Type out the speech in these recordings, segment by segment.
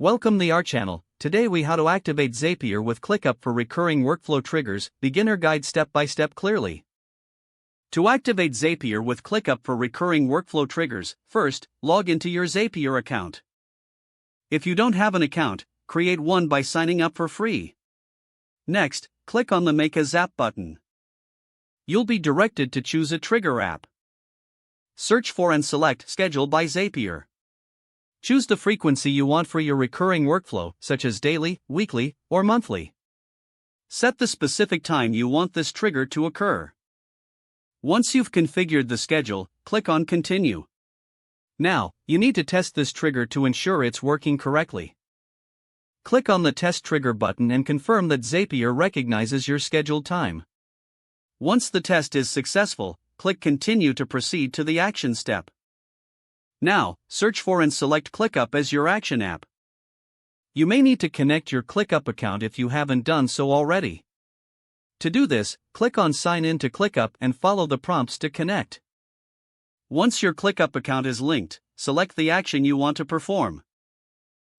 Welcome to our channel. Today we how to activate Zapier with ClickUp for recurring workflow triggers, beginner guide step by step clearly. To activate Zapier with ClickUp for recurring workflow triggers, first, log into your Zapier account. If you don't have an account, create one by signing up for free. Next, click on the Make a Zap button. You'll be directed to choose a trigger app. Search for and select Schedule by Zapier. Choose the frequency you want for your recurring workflow, such as daily, weekly, or monthly. Set the specific time you want this trigger to occur. Once you've configured the schedule, click on Continue. Now, you need to test this trigger to ensure it's working correctly. Click on the Test Trigger button and confirm that Zapier recognizes your scheduled time. Once the test is successful, click Continue to proceed to the action step. Now, search for and select ClickUp as your action app. You may need to connect your ClickUp account if you haven't done so already. To do this, click on Sign in to ClickUp and follow the prompts to connect. Once your ClickUp account is linked, select the action you want to perform.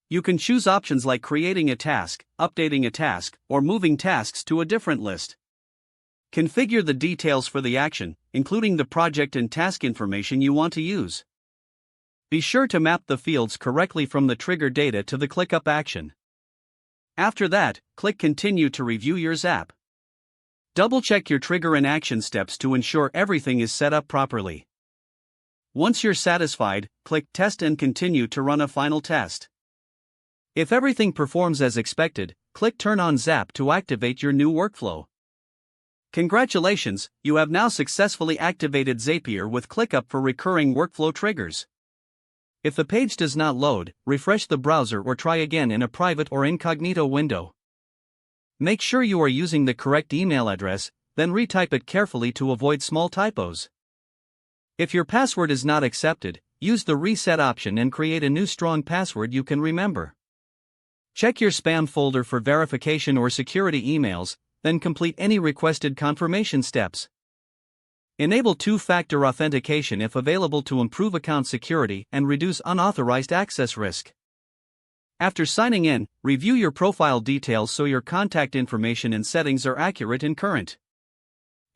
You can choose options like creating a task, updating a task, or moving tasks to a different list. Configure the details for the action, including the project and task information you want to use. Be sure to map the fields correctly from the trigger data to the ClickUp action. After that, click Continue to review your Zap. Double-check your trigger and action steps to ensure everything is set up properly. Once you're satisfied, click Test and continue to run a final test. If everything performs as expected, click Turn on Zap to activate your new workflow. Congratulations, you have now successfully activated Zapier with ClickUp for recurring workflow triggers. If the page does not load, refresh the browser or try again in a private or incognito window. Make sure you are using the correct email address, then retype it carefully to avoid small typos. If your password is not accepted, use the Reset option and create a new strong password you can remember. Check your spam folder for verification or security emails, then complete any requested confirmation steps. Enable two-factor authentication if available to improve account security and reduce unauthorized access risk. After signing in, review your profile details so your contact information and settings are accurate and current.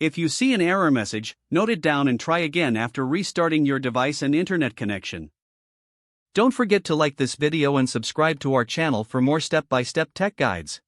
If you see an error message, note it down and try again after restarting your device and internet connection. Don't forget to like this video and subscribe to our channel for more step-by-step tech guides.